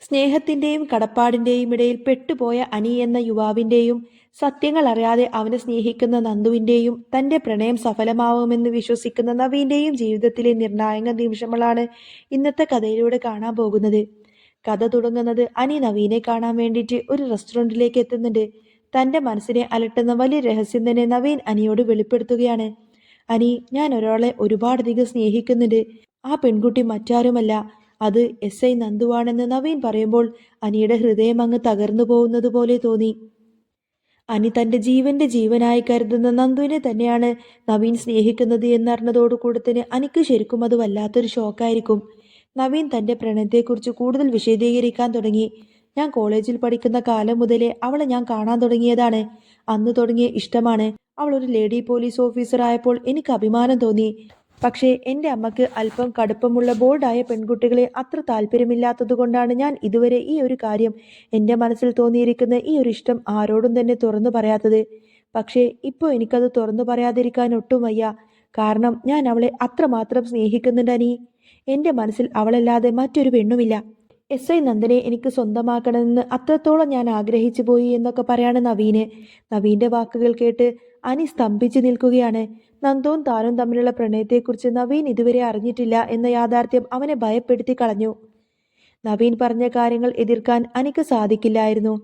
സ്നേഹത്തിന്റെയും കടപ്പാടിന്റെയും ഇടയിൽ പെട്ടുപോയ അനി എന്ന യുവാവിന്റെയും സത്യങ്ങൾ അറിയാതെ അവനെ സ്നേഹിക്കുന്ന നന്ദുവിന്റെയും തന്റെ പ്രണയം സഫലമാവുമെന്ന് വിശ്വസിക്കുന്ന നവീന്റെയും ജീവിതത്തിലെ നിർണായക നിമിഷങ്ങളാണ് ഇന്നത്തെ കഥയിലൂടെ കാണാൻ പോകുന്നത്. കഥ തുടങ്ങുന്നത് അനി നവീനെ കാണാൻ വേണ്ടിയിട്ട് ഒരു റെസ്റ്റോറന്റിലേക്ക് എത്തുന്നുണ്ട്. തന്റെ മനസ്സിനെ അലട്ടുന്ന വലിയ രഹസ്യം തന്നെ നവീൻ അനിയോട് വെളിപ്പെടുത്തുകയാണ്. അനി, ഞാൻ ഒരാളെ ഒരുപാടധികം സ്നേഹിക്കുന്നുണ്ട്. ആ പെൺകുട്ടി മറ്റാരുമല്ല, അത് SI നന്ദുവാണെന്ന് നവീൻ പറയുമ്പോൾ അനിയുടെ ഹൃദയം അങ്ങ് തകർന്നു പോകുന്നത് പോലെ തോന്നി. അനി തന്റെ ജീവന്റെ ജീവനായി കരുതുന്ന നന്ദുവിനെ തന്നെയാണ് നവീൻ സ്നേഹിക്കുന്നത് എന്നറിഞ്ഞതോടുകൂടെ തന്നെ അനിക്ക് ശരിക്കും അത് വല്ലാത്തൊരു ഷോക്കായിരിക്കും. നവീൻ തന്റെ പ്രണയത്തെക്കുറിച്ച് കൂടുതൽ വിശദീകരിക്കാൻ തുടങ്ങി. ഞാൻ കോളേജിൽ പഠിക്കുന്ന കാലം മുതലേ അവളെ ഞാൻ കാണാൻ തുടങ്ങിയതാണ്. അന്ന് തുടങ്ങിയ ഇഷ്ടമാണ്. അവൾ ഒരു ലേഡി പോലീസ് ഓഫീസർ ആയപ്പോൾ എനിക്ക് അഭിമാനം തോന്നി. പക്ഷേ എൻ്റെ അമ്മക്ക് അല്പം കടുപ്പമുള്ള ബോൾഡായ പെൺകുട്ടികളെ അത്ര താല്പര്യമില്ലാത്തതുകൊണ്ടാണ് ഞാൻ ഇതുവരെ ഈ ഒരു കാര്യം, എൻ്റെ മനസ്സിൽ തോന്നിയിരിക്കുന്ന ഈ ഒരു ഇഷ്ടം ആരോടും തന്നെ തുറന്നു പറയാത്തത്. പക്ഷേ ഇപ്പോൾ എനിക്കത് തുറന്നു പറയാതിരിക്കാൻ ഒട്ടും വയ്യ. കാരണം ഞാൻ അവളെ അത്രമാത്രം സ്നേഹിക്കുന്നുണ്ടനീ. എൻ്റെ മനസ്സിൽ അവളല്ലാതെ മറ്റൊരു പെണ്ണുമില്ല. SI നന്ദനെ എനിക്ക് സ്വന്തമാക്കണമെന്ന് അത്രത്തോളം ഞാൻ ആഗ്രഹിച്ചു പോയി എന്നൊക്കെ പറയാണ് നവീന്. നവീന്റെ വാക്കുകൾ കേട്ട് അനി സ്തംഭിച്ചു നിൽക്കുകയാണ്. നന്ദുവും താനും തമ്മിലുള്ള പ്രണയത്തെക്കുറിച്ച് നവീൻ ഇതുവരെ അറിഞ്ഞിട്ടില്ല എന്ന യാഥാർത്ഥ്യം അവനെ ഭയപ്പെടുത്തി കളഞ്ഞു. നവീൻ പറഞ്ഞ കാര്യങ്ങൾ എതിർക്കാൻ അനിക്ക് സാധിക്കില്ലായിരുന്നു.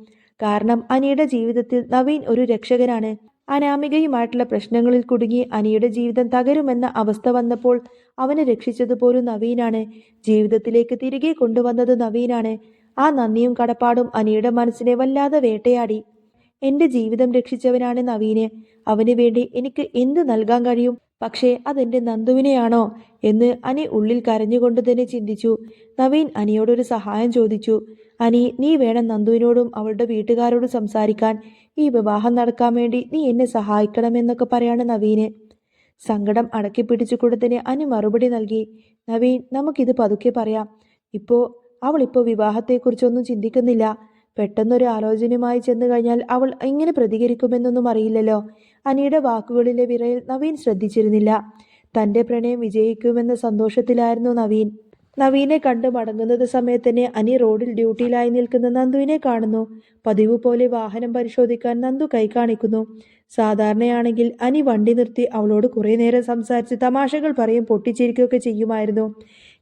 കാരണം അനിയുടെ ജീവിതത്തിൽ നവീൻ ഒരു രക്ഷകനാണ്. അനാമികയുമായിട്ടുള്ള പ്രശ്നങ്ങളിൽ കുടുങ്ങി അനിയുടെ ജീവിതം തകരുമെന്ന അവസ്ഥ വന്നപ്പോൾ അവനെ രക്ഷിച്ചതുപോലും നവീനാണ്. ജീവിതത്തിലേക്ക് തിരികെ കൊണ്ടുവന്നത് നവീനാണ്. ആ നന്ദിയും കടപ്പാടും അനിയുടെ മനസ്സിനെ വല്ലാതെ വേട്ടയാടി. എൻ്റെ ജീവിതം രക്ഷിച്ചവനാണ് നവീന്. അവന് വേണ്ടി എനിക്ക് എന്ത് നൽകാൻ കഴിയും? പക്ഷേ അതെന്റെ നന്ദുവിനെയാണോ എന്ന് അനി ഉള്ളിൽ കരഞ്ഞുകൊണ്ട് തന്നെ ചിന്തിച്ചു. നവീൻ അനിയോടൊരു സഹായം ചോദിച്ചു. അനി, നീ വേണം നന്ദുവിനോടും അവളുടെ വീട്ടുകാരോടും സംസാരിക്കാൻ. ഈ വിവാഹം നടക്കാൻ വേണ്ടി നീ എന്നെ സഹായിക്കണമെന്നൊക്കെ പറയാണ് നവീന്. സങ്കടം അടക്കി പിടിച്ചുകൊണ്ട് തന്നെ അനി മറുപടി നൽകി. നവീൻ, നമുക്കിത് പതുക്കെ പറയാം. അവളിപ്പോൾ വിവാഹത്തെക്കുറിച്ചൊന്നും ചിന്തിക്കുന്നില്ല. പെട്ടെന്നൊരു ആലോചനയുമായി ചെന്നു കഴിഞ്ഞാൽ അവൾ എങ്ങനെ പ്രതികരിക്കുമെന്നൊന്നും അറിയില്ലല്ലോ. അനിയുടെ വാക്കുകളിലെ വിറയൽ നവീൻ ശ്രദ്ധിച്ചിരുന്നില്ല. തന്റെ പ്രണയം വിജയിക്കുമെന്ന സന്തോഷത്തിലായിരുന്നു നവീൻ. നവീനെ കണ്ടു മടങ്ങുന്നത് സമയത്ത് തന്നെ അനി റോഡിൽ ഡ്യൂട്ടിയിലായി നിൽക്കുന്ന നന്ദുവിനെ കാണുന്നു. പതിവ് പോലെ വാഹനം പരിശോധിക്കാൻ നന്ദു കൈ കാണിക്കുന്നു. സാധാരണയാണെങ്കിൽ അനി വണ്ടി നിർത്തി അവളോട് കുറെ നേരം സംസാരിച്ച് തമാശകൾ പറയും പൊട്ടിച്ചിരിക്കുകയൊക്കെ ചെയ്യുമായിരുന്നു.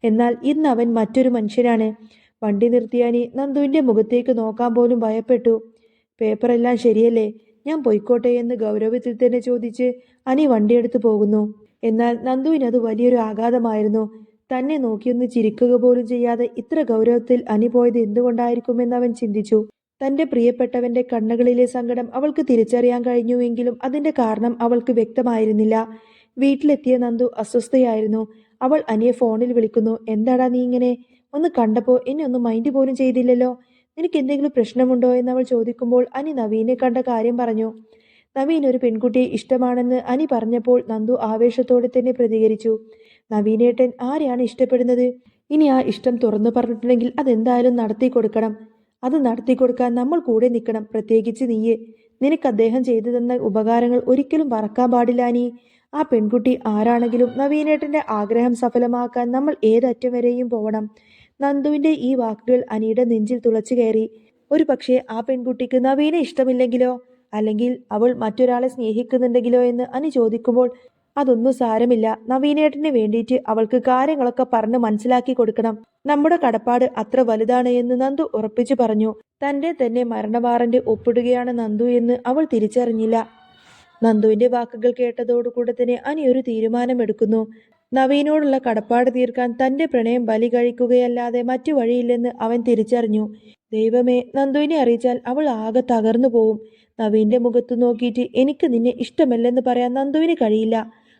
എന്നാൽ ഇന്ന് അവൻ മറ്റൊരു മനുഷ്യനാണ്. വണ്ടി നിർത്തിയ അനി നന്ദുവിന്റെ മുഖത്തേക്ക് നോക്കാൻ പോലും ഭയപ്പെട്ടു. പേപ്പറെല്ലാം ശരിയല്ലേ, ഞാൻ പൊയ്ക്കോട്ടെ എന്ന് ഗൗരവത്തിൽ തന്നെ ചോദിച്ച് അനി വണ്ടിയെടുത്ത് പോകുന്നു. എന്നാൽ നന്ദുവിനത് വലിയൊരു ആഘാതമായിരുന്നു. തന്നെ നോക്കിയൊന്ന് ചിരിക്കുക പോലും ചെയ്യാതെ ഇത്ര ഗൗരവത്തിൽ അനി പോയത് എന്തുകൊണ്ടായിരിക്കുമെന്ന് അവൻ ചിന്തിച്ചു. തന്റെ പ്രിയപ്പെട്ടവന്റെ കണ്ണുകളിലെ സങ്കടം അവൾക്ക് തിരിച്ചറിയാൻ കഴിഞ്ഞുവെങ്കിലും അതിന്റെ കാരണം അവൾക്ക് വ്യക്തമായിരുന്നില്ല. വീട്ടിലെത്തിയ നന്ദു അസ്വസ്ഥയായിരുന്നു. അവൾ അനിയെ ഫോണിൽ വിളിക്കുന്നു. എന്താടാ നീ ഇങ്ങനെ? ഒന്ന് കണ്ടപ്പോൾ എന്നെ ഒന്ന് മൈൻഡ് പോലും ചെയ്തില്ലല്ലോ. നിനക്ക് എന്തെങ്കിലും പ്രശ്നമുണ്ടോ എന്നവൾ ചോദിക്കുമ്പോൾ അനി നവീനെ കണ്ട കാര്യം പറഞ്ഞു. നവീൻ ഒരു പെൺകുട്ടിയെ ഇഷ്ടമാണെന്ന് അനി പറഞ്ഞപ്പോൾ നന്ദു ആവേശത്തോടെ തന്നെ പ്രതികരിച്ചു. നവീനേട്ടൻ ആരെയാണ് ഇഷ്ടപ്പെടുന്നത്? ഇനി ആ ഇഷ്ടം തുറന്നു പറഞ്ഞിട്ടുണ്ടെങ്കിൽ അതെന്തായാലും നടത്തി കൊടുക്കണം. അത് നടത്തി കൊടുക്കാൻ നമ്മൾ കൂടെ നിൽക്കണം. പ്രത്യേകിച്ച് നീയെ. നിനക്ക് അദ്ദേഹം ചെയ്തു തന്ന ഉപകാരങ്ങൾ ഒരിക്കലും മറക്കാൻ പാടില്ല അനി. ആ പെൺകുട്ടി ആരാണെങ്കിലും നവീനേട്ടന്റെ ആഗ്രഹം സഫലമാക്കാൻ നമ്മൾ ഏതറ്റം വരെയും പോകണം. നന്ദുവിന്റെ ഈ വാക്കുകൾ അനിയുടെ നെഞ്ചിൽ തുളച്ചു കയറി. ഒരു പക്ഷേ ആ പെൺകുട്ടിക്ക് നവീനെ ഇഷ്ടമില്ലെങ്കിലോ, അല്ലെങ്കിൽ അവൾ മറ്റൊരാളെ സ്നേഹിക്കുന്നുണ്ടെങ്കിലോ എന്ന് അനി ചോദിക്കുമ്പോൾ അതൊന്നും സാരമില്ല. നവീനേട്ടന് വേണ്ടിയിട്ട് അവൾക്ക് കാര്യങ്ങളൊക്കെ പറഞ്ഞ് മനസ്സിലാക്കി കൊടുക്കണം. നമ്മുടെ കടപ്പാട് അത്ര വലുതാണ് എന്ന് നന്ദു ഉറപ്പിച്ചു പറഞ്ഞു. തന്റെ തന്നെ മരണവാറന്റ് ഒപ്പിടുകയാണ് നന്ദു എന്ന് അവൾ തിരിച്ചറിഞ്ഞില്ല. നന്ദുവിന്റെ വാക്കുകൾ കേട്ടതോടുകൂടെ തന്നെ അനി ഒരു തീരുമാനമെടുക്കുന്നു. നവീനോടുള്ള കടപ്പാട് തീർക്കാൻ തന്റെ പ്രണയം ബലി കഴിക്കുകയല്ലാതെ മറ്റു വഴിയില്ലെന്ന് അവൻ തിരിച്ചറിഞ്ഞു. ദൈവമേ, നന്ദുവിനെ അറിയിച്ചാൽ അവൾ ആകെ തകർന്നു പോവും. നവീന്റെ മുഖത്തു നോക്കിയിട്ട് എനിക്ക് നിന്നെ ഇഷ്ടമല്ലെന്ന് പറയാൻ നന്ദുവിന് കഴിയില്ല.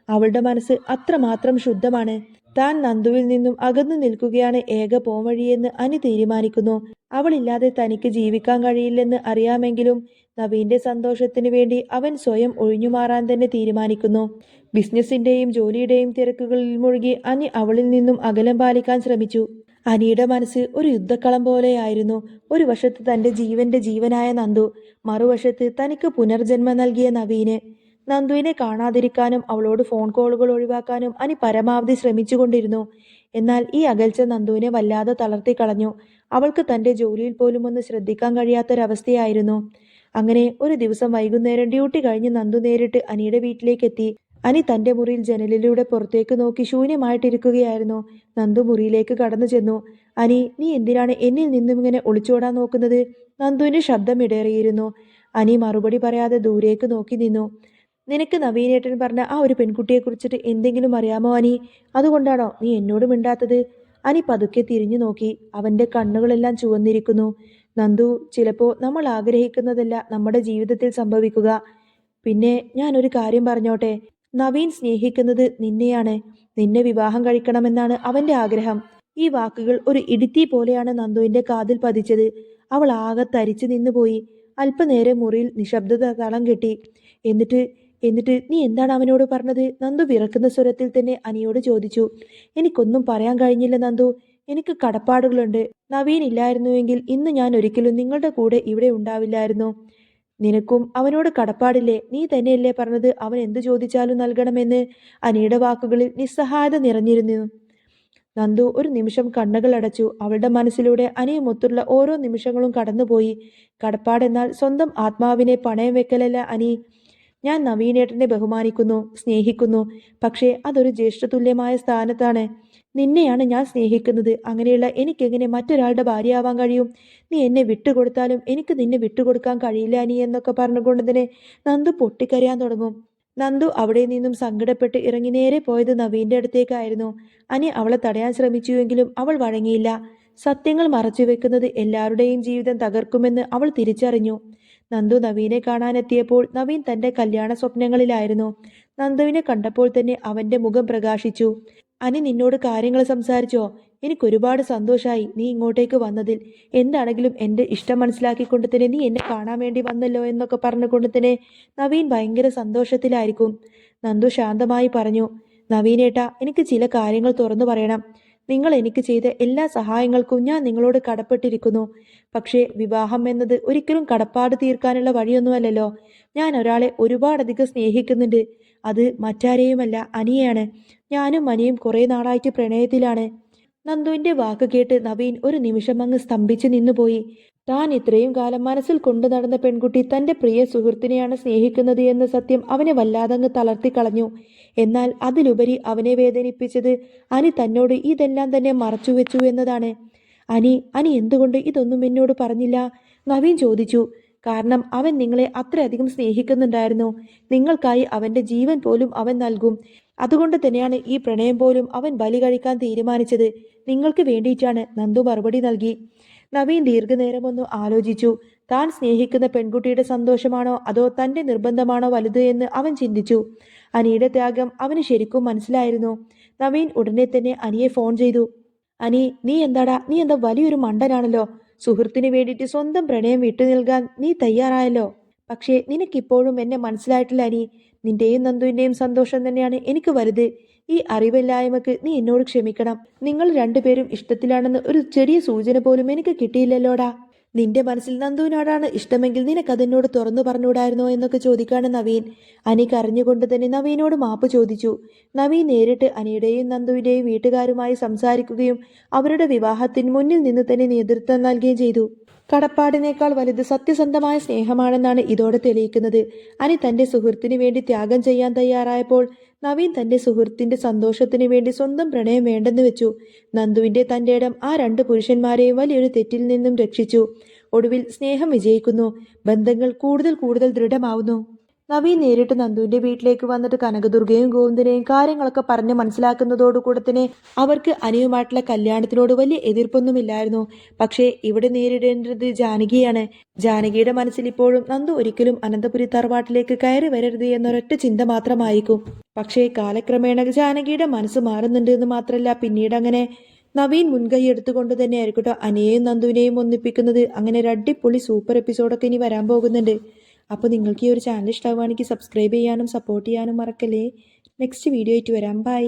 അവളുടെ മനസ്സ് അത്രമാത്രം ശുദ്ധമാണ്. താൻ നന്ദുവിൽ നിന്നും അകന്നു നിൽക്കുകയാണ് ഏക പോംവഴിയെന്ന് അനി തീരുമാനിക്കുന്നു. അവളില്ലാതെ തനിക്ക് ജീവിക്കാൻ കഴിയില്ലെന്ന് അറിയാമെങ്കിലും നവീന്റെ സന്തോഷത്തിന് വേണ്ടി അവൻ സ്വയം ഒഴിഞ്ഞുമാറാൻ തന്നെ തീരുമാനിക്കുന്നു. ബിസിനസിന്റെയും ജോലിയുടെയും തിരക്കുകളിൽ മുഴുകി അനി അവളിൽ നിന്നും അകലം പാലിക്കാൻ ശ്രമിച്ചു. അനിയുടെ മനസ്സ് ഒരു യുദ്ധക്കളം പോലെയായിരുന്നു. ഒരു വശത്ത് തന്റെ ജീവന്റെ ജീവനായ നന്ദു, മറുവശത്ത് തനിക്ക് പുനർജന്മം നൽകിയ നവീന്. നന്ദുവിനെ കാണാതിരിക്കാനും അവളോട് ഫോൺ കോളുകൾ ഒഴിവാക്കാനും അനി പരമാവധി ശ്രമിച്ചുകൊണ്ടിരുന്നു. എന്നാൽ ഈ അകൽച്ച നന്ദുവിനെ വല്ലാതെ തളർത്തി കളഞ്ഞു. അവൾക്ക് തൻ്റെ ജോലിയിൽ പോലും ഒന്ന് ശ്രദ്ധിക്കാൻ കഴിയാത്തൊരവസ്ഥയായിരുന്നു. അങ്ങനെ ഒരു ദിവസം വൈകുന്നേരം ഡ്യൂട്ടി കഴിഞ്ഞ് നന്ദു നേരിട്ട് അനിയുടെ വീട്ടിലേക്ക് എത്തി. അനി തൻ്റെ മുറിയിൽ ജനലിലൂടെ പുറത്തേക്ക് നോക്കി ശൂന്യമായിട്ടിരിക്കുകയായിരുന്നു. നന്ദു മുറിയിലേക്ക് കടന്നു ചെന്നു. അനി, നീ എന്തിനാണ് എന്നിൽ നിന്നും ഇങ്ങനെ ഒളിച്ചോടാൻ നോക്കുന്നത്? നന്ദുവിൻ്റെ ശബ്ദം ഇടറിയിരുന്നു. അനി മറുപടി പറയാതെ ദൂരേക്ക് നോക്കി നിന്നു. നിനക്ക് നവീനേട്ടൻ പറഞ്ഞ ആ ഒരു പെൺകുട്ടിയെ കുറിച്ചിട്ട് എന്തെങ്കിലും അറിയാമോ അനി? അതുകൊണ്ടാണോ നീ എന്നോട് മിണ്ടാത്തത്? അനി പതുക്കെ തിരിഞ്ഞു നോക്കി. അവന്റെ കണ്ണുകളെല്ലാം ചുവന്നിരിക്കുന്നു. നന്ദു, ചിലപ്പോൾ നമ്മൾ ആഗ്രഹിക്കുന്നതല്ല നമ്മുടെ ജീവിതത്തിൽ സംഭവിക്കുക. പിന്നെ ഞാനൊരു കാര്യം പറഞ്ഞോട്ടെ, നവീൻ സ്നേഹിക്കുന്നത് നിന്നെയാണ്. നിന്നെ വിവാഹം കഴിക്കണമെന്നാണ് അവന്റെ ആഗ്രഹം. ഈ വാക്കുകൾ ഒരു ഇടിത്തീ പോലെയാണ് നന്ദുവിന്റെ കാതിൽ പതിച്ചത്. അവൾ ആകെ തരിച്ചു നിന്നുപോയി. അല്പനേരം മുറിയിൽ നിശബ്ദത തളം കെട്ടി. എന്നിട്ട് എന്നിട്ട് നീ എന്താണ് അവനോട് പറഞ്ഞത്? നന്ദു വിറക്കുന്ന സ്വരത്തിൽ തന്നെ അനിയോട് ചോദിച്ചു. എനിക്കൊന്നും പറയാൻ കഴിഞ്ഞില്ല നന്ദു. എനിക്ക് കടപ്പാടുകളുണ്ട്. നവീൻ ഇല്ലായിരുന്നുവെങ്കിൽ ഇന്ന് ഞാൻ ഒരിക്കലും നിങ്ങളുടെ കൂടെ ഇവിടെ ഉണ്ടാവില്ലായിരുന്നു. നിനക്കും അവനോട് കടപ്പാടില്ലേ? നീ തന്നെയല്ലേ പറഞ്ഞത് അവൻ എന്തു ചോദിച്ചാലും നൽകണമെന്ന്? അനിയുടെ വാക്കുകളിൽ നിസ്സഹായത നിറഞ്ഞിരുന്നു. നന്ദു ഒരു നിമിഷം കണ്ണുകൾ അടച്ചു. അവളുടെ മനസ്സിലൂടെ അനിയുമൊത്തുള്ള ഓരോ നിമിഷങ്ങളും കടന്നുപോയി. കടപ്പാടെന്നാൽ സ്വന്തം ആത്മാവിനെ പണയം വെക്കലല്ല അനി. ഞാൻ നവീനേട്ടനെ ബഹുമാനിക്കുന്നു, സ്നേഹിക്കുന്നു. പക്ഷേ അതൊരു ജ്യേഷ്ഠതുല്യമായ സ്ഥാനത്താണ്. നിന്നെയാണ് ഞാൻ സ്നേഹിക്കുന്നത്. അങ്ങനെയുള്ള എനിക്കെങ്ങനെ മറ്റൊരാളുടെ ഭാര്യയാവാൻ കഴിയും? നീ എന്നെ വിട്ടുകൊടുത്താലും എനിക്ക് നിന്നെ വിട്ടുകൊടുക്കാൻ കഴിയില്ല അനി എന്നൊക്കെ പറഞ്ഞുകൊണ്ട് തന്നെ നന്ദു പൊട്ടിക്കരയാൻ തുടങ്ങും. നന്ദു അവിടെ നിന്നും സങ്കടപ്പെട്ട് ഇറങ്ങി നേരെ പോയത് നവീന്റെ അടുത്തേക്കായിരുന്നു. അനി അവളെ തടയാൻ ശ്രമിച്ചുവെങ്കിലും അവൾ വഴങ്ങിയില്ല. സത്യങ്ങൾ മറച്ചുവെക്കുന്നത് എല്ലാവരുടെയും ജീവിതം തകർക്കുമെന്ന് അവൾ തിരിച്ചറിഞ്ഞു. നന്ദു നവീനെ കാണാനെത്തിയപ്പോൾ നവീൻ തന്റെ കല്യാണ സ്വപ്നങ്ങളിലായിരുന്നു. നന്ദുവിനെ കണ്ടപ്പോൾ തന്നെ അവന്റെ മുഖം പ്രകാശിച്ചു. അനി നിന്നോട് കാര്യങ്ങൾ സംസാരിച്ചോ? എനിക്കൊരുപാട് സന്തോഷായി നീ ഇങ്ങോട്ടേക്ക് വന്നതിൽ. എന്താണെങ്കിലും എൻ്റെ ഇഷ്ടം മനസ്സിലാക്കിക്കൊണ്ട് തന്നെ നീ എന്നെ കാണാൻ വേണ്ടി വന്നല്ലോ എന്നൊക്കെ പറഞ്ഞുകൊണ്ട് തന്നെ നവീൻ ഭയങ്കര സന്തോഷത്തിലായിരിക്കും. നന്ദു ശാന്തമായി പറഞ്ഞു. നവീനേട്ടാ, എനിക്ക് ചില കാര്യങ്ങൾ തുറന്നു പറയണം. നിങ്ങൾ എനിക്ക് ചെയ്ത എല്ലാ സഹായങ്ങൾക്കും ഞാൻ നിങ്ങളോട് കടപ്പെട്ടിരിക്കുന്നു. പക്ഷേ വിവാഹം എന്നത് ഒരിക്കലും കടപ്പാട് തീർക്കാനുള്ള വഴിയൊന്നുമല്ലല്ലോ. ഞാൻ ഒരാളെ ഒരുപാടധികം സ്നേഹിക്കുന്നുണ്ട്. അത് മറ്റാരെയുമല്ല, അനിയാണ്. ഞാനും അനിയും കുറേ നാളായിട്ട് പ്രണയത്തിലാണ്. നന്ദുവിന്റെ വാക്ക് കേട്ട് നവീൻ ഒരു നിമിഷം അങ്ങ് സ്തംഭിച്ചു നിന്നുപോയി. താൻ ഇത്രയും കാലം മനസ്സിൽ കൊണ്ടു നടന്ന പെൺകുട്ടി തന്റെ പ്രിയ സുഹൃത്തിനെയാണ് സ്നേഹിക്കുന്നത് എന്ന സത്യം അവനെ വല്ലാതങ്ങ് തളർത്തിക്കളഞ്ഞു. എന്നാൽ അതിലുപരി അവനെ വേദനിപ്പിച്ചത് അനി തന്നോട് ഇതെല്ലാം തന്നെ മറച്ചുവെച്ചു എന്നതാണ്. അനി എന്തുകൊണ്ട് ഇതൊന്നും എന്നോട് പറഞ്ഞില്ല? നവീൻ ചോദിച്ചു. കാരണം അവൻ നിങ്ങളെ അത്രയധികം സ്നേഹിക്കുന്നുണ്ടായിരുന്നു. നിങ്ങൾക്കായി അവന്റെ ജീവൻ പോലും അവൻ നൽകും. അതുകൊണ്ട് തന്നെയാണ് ഈ പ്രണയം പോലും അവൻ ബലി കഴിക്കാൻ തീരുമാനിച്ചത്. നിങ്ങൾക്ക് വേണ്ടിയിട്ടാണ്. നന്ദു മറുപടി നൽകി. നവീൻ ദീർഘനേരമൊന്നു ആലോചിച്ചു. താൻ സ്നേഹിക്കുന്ന പെൺകുട്ടിയുടെ സന്തോഷമാണോ അതോ തന്റെ നിർബന്ധമാണോ വലുത് എന്ന് അവൻ ചിന്തിച്ചു. അനിയുടെ ത്യാഗം അവന് ശരിക്കും മനസ്സിലായിരുന്നു. നവീൻ ഉടനെ തന്നെ അനിയെ ഫോൺ ചെയ്തു. അനി, നീ എന്താ വലിയൊരു മണ്ടനാണല്ലോ. സുഹൃത്തിന് വേണ്ടിയിട്ട് സ്വന്തം പ്രണയം വിട്ടു നൽകാൻ നീ തയ്യാറായല്ലോ. പക്ഷേ നിനക്കിപ്പോഴും എന്നെ മനസ്സിലായിട്ടില്ല അനി. നിന്റെയും നന്ദുവിന്റെയും സന്തോഷം തന്നെയാണ് എനിക്ക് വലുത്. ഈ അറിവില്ലായ്മക്ക് നീ എന്നോട് ക്ഷമിക്കണം. നിങ്ങൾ രണ്ടുപേരും ഇഷ്ടത്തിലാണെന്ന് ഒരു ചെറിയ സൂചന പോലും എനിക്ക് കിട്ടിയില്ലല്ലോടാ. നിന്റെ മനസ്സിൽ നന്ദുവിനോടാണ് ഇഷ്ടമെങ്കിൽ നിനക്കതെന്നോട് തുറന്നു പറഞ്ഞുകൂടായിരുന്നോ എന്നൊക്കെ ചോദിക്കാണ് നവീൻ. അനി കരഞ്ഞുകൊണ്ട് തന്നെ നവീനോട് മാപ്പ് ചോദിച്ചു. നവീൻ നേരിട്ട് അനിയുടെയും നന്ദുവിന്റെയും വീട്ടുകാരുമായി സംസാരിക്കുകയും അവരുടെ വിവാഹത്തിന് മുന്നിൽ നിന്ന് തന്നെ നേതൃത്വം നൽകുകയും ചെയ്തു. കടപ്പാടിനേക്കാൾ വലുത് സത്യസന്ധമായ സ്നേഹമാണെന്നാണ് ഇതോടെ തെളിയിക്കുന്നത്. അനി തന്റെ സുഹൃത്തിനു വേണ്ടി ത്യാഗം ചെയ്യാൻ തയ്യാറായപ്പോൾ നവീൻ തന്റെ സുഹൃത്തിന്റെ സന്തോഷത്തിനു വേണ്ടി സ്വന്തം പ്രണയം വേണ്ടെന്ന് വെച്ചു. നന്ദുവിന്റെ തന്റെ ഇടം ആ രണ്ട് പുരുഷന്മാരെയും വലിയൊരു തെറ്റിൽ നിന്നും രക്ഷിച്ചു. ഒടുവിൽ സ്നേഹം വിജയിക്കുന്നു. ബന്ധങ്ങൾ കൂടുതൽ കൂടുതൽ ദൃഢമാവുന്നു. നവീൻ നേരിട്ട് നന്ദുവിന്റെ വീട്ടിലേക്ക് വന്നിട്ട് കനകദുർഗയും ഗോവിന്ദനെയും കാര്യങ്ങളൊക്കെ പറഞ്ഞ് മനസ്സിലാക്കുന്നതോടുകൂടെ തന്നെ അവർക്ക് അനിയുമായിട്ടുള്ള കല്യാണത്തിനോട് വലിയ എതിർപ്പൊന്നുമില്ലായിരുന്നു. പക്ഷേ ഇവിടെ നേരിടേണ്ടത് ജാനകിയാണ്. ജാനകിയുടെ മനസ്സിൽ ഇപ്പോഴും നന്ദു ഒരിക്കലും അനന്തപുരി തറവാട്ടിലേക്ക് കയറി വരരുത് എന്നൊരൊറ്റ ചിന്ത മാത്രമായിരിക്കും. പക്ഷേ കാലക്രമേണ ജാനകിയുടെ മനസ്സ് മാറുന്നുണ്ട് എന്ന് മാത്രമല്ല, പിന്നീട് അങ്ങനെ നവീൻ മുൻകൈ എടുത്തുകൊണ്ട് തന്നെ ആയിരിക്കട്ടോ അനിയെയും നന്ദുവിനെയും ഒന്നിപ്പിക്കുന്നത്. അങ്ങനെ ഒരു അടിപൊളി സൂപ്പർ എപ്പിസോഡൊക്കെ ഇനി വരാൻ പോകുന്നുണ്ട്. അപ്പോൾ നിങ്ങൾക്ക് ഈ ഒരു ചാനൽ ഇഷ്ടമാവുകയാണെങ്കിൽ സബ്സ്ക്രൈബ് ചെയ്യാനും സപ്പോർട്ട് ചെയ്യാനും മറക്കല്ലേ. നെക്സ്റ്റ് വീഡിയോ ആയിട്ട് വരാം. ബൈ.